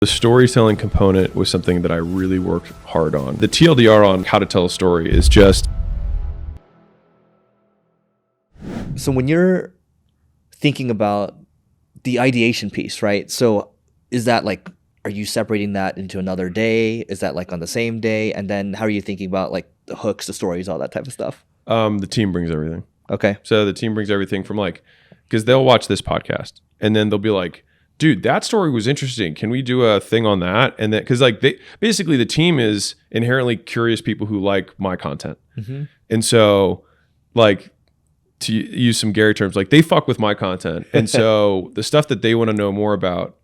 The storytelling component was something that I really worked hard on. The TLDR on how to tell a story is just... So when you're thinking about the ideation piece, right? So is that like, are you separating that into another day? Is that like on the same day? And then how are you thinking about like the hooks, the stories, all that type of stuff? The team brings everything. Okay. So the team brings everything from like, because they'll watch this podcast and then they'll be like, dude, that story was interesting. Can we do a thing on that? And then, because like they basically the team is inherently curious people who like my content, and so like to use some Gary terms, like they fuck with my content, and so the stuff that they want to know more about,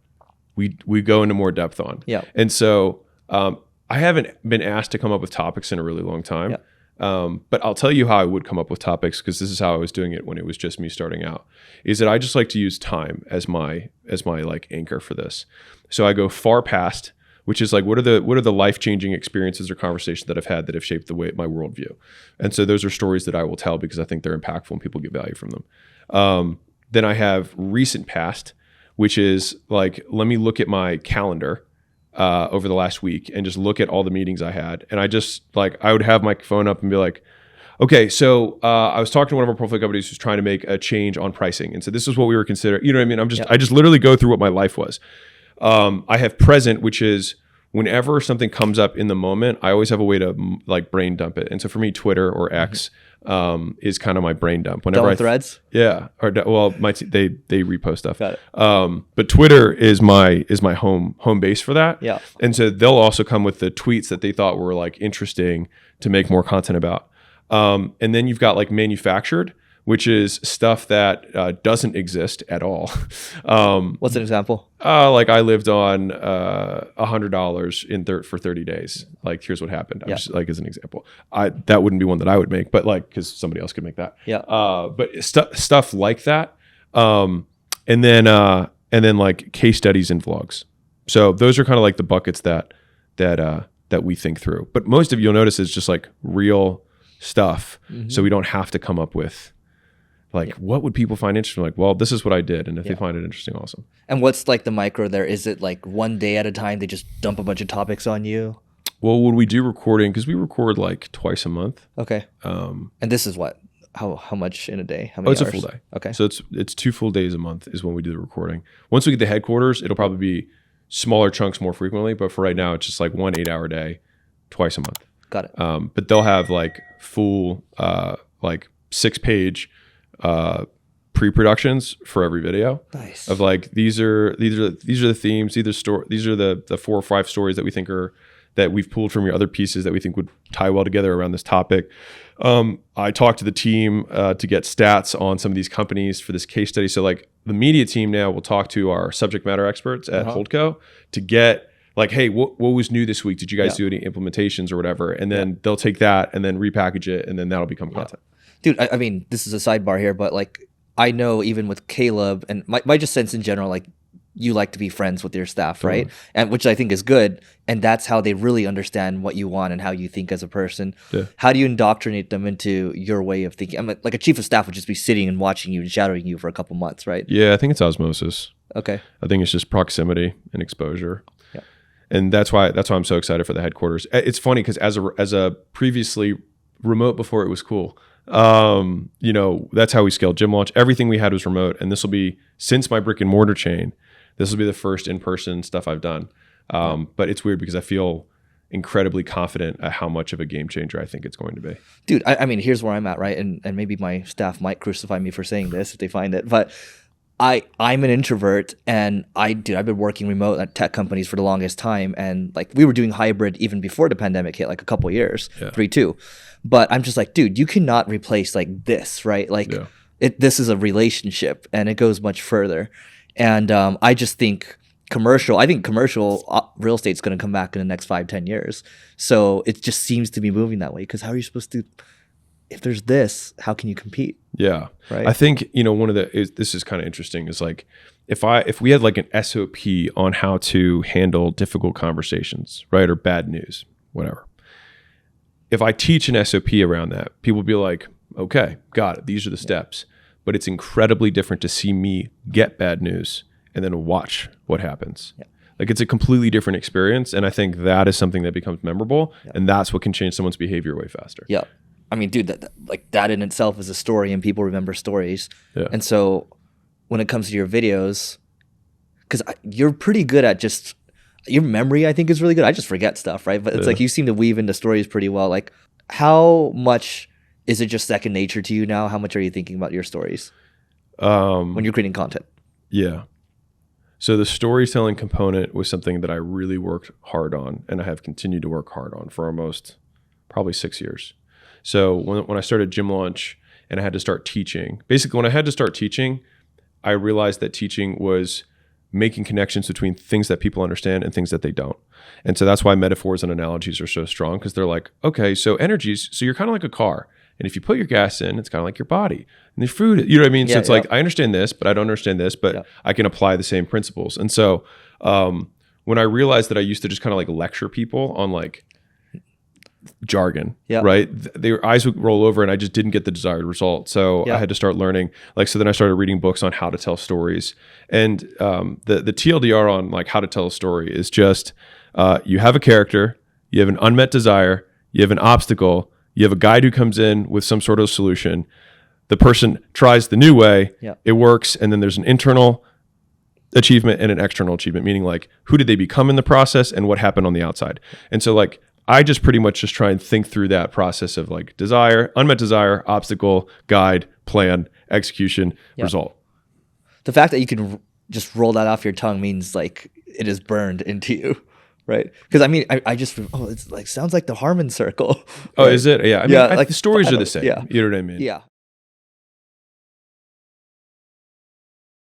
we go into more depth on. Yeah. And so I haven't been asked to come up with topics in a really long time. Yeah. But I'll tell you how I would come up with topics, because this is how I was doing it when it was just me starting out, is that I just like to use time as my like anchor for this. So I go far past, which is like, what are the life-changing experiences or conversations that I've had that have shaped the way my worldview? And so those are stories that I will tell because I think they're impactful and people get value from them. Then I have recent past, which is like, let me look at my calendar over the last week and just look at all the meetings I had. And I just like, I would have my phone up and be like, okay, so I was talking to one of our portfolio companies who's trying to make a change on pricing. And so this is what we were considering, you know what I mean? I just literally go through what my life was. I have present, which is whenever something comes up in the moment, I always have a way to like brain dump it. And so for me, Twitter or X is kind of my brain dump. Whenever Threads? Yeah. Or well, they repost stuff. Got it. But Twitter is my home base for that. Yeah. And so they'll also come with the tweets that they thought were like interesting to make more content about. And then you've got like manufactured, which is stuff that doesn't exist at all. What's an example? Like I lived on $100 for 30 days. Like here's what happened. I'm just, like as an example, that wouldn't be one that I would make, but like because somebody else could make that. Yeah. But stuff like that, and then like case studies and vlogs. So those are kind of like the buckets that we think through. But most of you'll notice is just like real stuff. So we don't have to come up with like, what would people find interesting? Like, well, this is what I did. And if they find it interesting, awesome. And what's like the micro there? Is it like one day at a time, they just dump a bunch of topics on you? Well, when we do recording, because we record like twice a month. Okay. And this is what? How much in a day? How many it's hours? A full day. Okay. So it's 2 full days a month is when we do the recording. Once we get the headquarters, it'll probably be smaller chunks more frequently. But for right now, it's just like 1 8-hour day, twice a month. Got it. But they'll have like full like 6-page pre-productions for every video. Nice. Of like these are the themes, these are the 4 or 5 stories that we think are that we've pulled from your other pieces that we think would tie well together around this topic. I talked to the team to get stats on some of these companies for this case study. So like the media team now will talk to our subject matter experts at Holdco to get like, hey, what was new this week? Did you guys do any implementations or whatever? And then they'll take that and then repackage it, and then that'll become content. Dude, I mean, this is a sidebar here, but like, I know even with Caleb and my just sense in general, like you like to be friends with your staff, right? And which I think is good. And that's how they really understand what you want and how you think as a person. Yeah. How do you indoctrinate them into your way of thinking? I mean, like a chief of staff would just be sitting and watching you and shadowing you for a couple months, right? Yeah, I think it's osmosis. Okay. I think it's just proximity and exposure. Yeah. And that's why I'm so excited for the headquarters. It's funny because as a previously remote before it was cool, you know, that's how we scaled gym launch. Everything we had was remote, and this will be, since my brick and mortar chain, this will be the first in-person stuff I've done. But it's weird because I feel incredibly confident at how much of a game changer I think it's going to be. Dude, I mean, here's where I'm at, right? And maybe my staff might crucify me for saying this if they find it, but I'm an introvert, and I've been working remote at tech companies for the longest time, and like we were doing hybrid even before the pandemic hit, like a couple of years, 3-2. But I'm just like, dude, you cannot replace like this, right? Like this is a relationship, and it goes much further. And I just think commercial real estate is going to come back in the next 5-10 years. So it just seems to be moving that way, because how are you supposed to, if there's this, how can you compete? Yeah. Right. I think, you know, this is kind of interesting is like, if we had like an SOP on how to handle difficult conversations, right? Or bad news, whatever. If I teach an SOP around that, people will be like, okay, got it. These are the steps. But it's incredibly different to see me get bad news and then watch what happens. Yeah. Like it's a completely different experience. And I think that is something that becomes memorable. Yeah. And that's what can change someone's behavior way faster. Yeah. I mean, dude, that in itself is a story, and people remember stories. Yeah. And so when it comes to your videos, because you're pretty good at just your memory, I think is really good. I just forget stuff, right? But it's like you seem to weave into stories pretty well. Like, how much is it just second nature to you now? How much are you thinking about your stories when you're creating content? Yeah. So the storytelling component was something that I really worked hard on, and I have continued to work hard on for almost probably 6 years. So when I started Gym Launch and I had to start teaching, basically when I had to start teaching, I realized that teaching was making connections between things that people understand and things that they don't. And so that's why metaphors and analogies are so strong, because they're like, okay, so energies, so you're kind of like a car. And if you put your gas in, it's kind of like your body. And the food, you know what I mean? So it's like, I understand this, but I don't understand this, but I can apply the same principles. And so when I realized that I used to just kind of like lecture people on like jargon, right? Their eyes would roll over and I just didn't get the desired result. So I had to start learning, like, so then I started reading books on how to tell stories. And the TLDR on like how to tell a story is just, you have a character, you have an unmet desire, you have an obstacle, you have a guide who comes in with some sort of solution. The person tries the new way, it works, and then there's an internal achievement and an external achievement, meaning like who did they become in the process and what happened on the outside. And so like I just pretty much just try and think through that process of like desire, unmet desire, obstacle, guide, plan, execution, result. The fact that you can just roll that off your tongue means like it is burned into you. Right, because I mean, I just it's like sounds like the Harmon Circle. Right? Oh, is it? Yeah, I mean, like the stories are the same. You know what I mean? Yeah.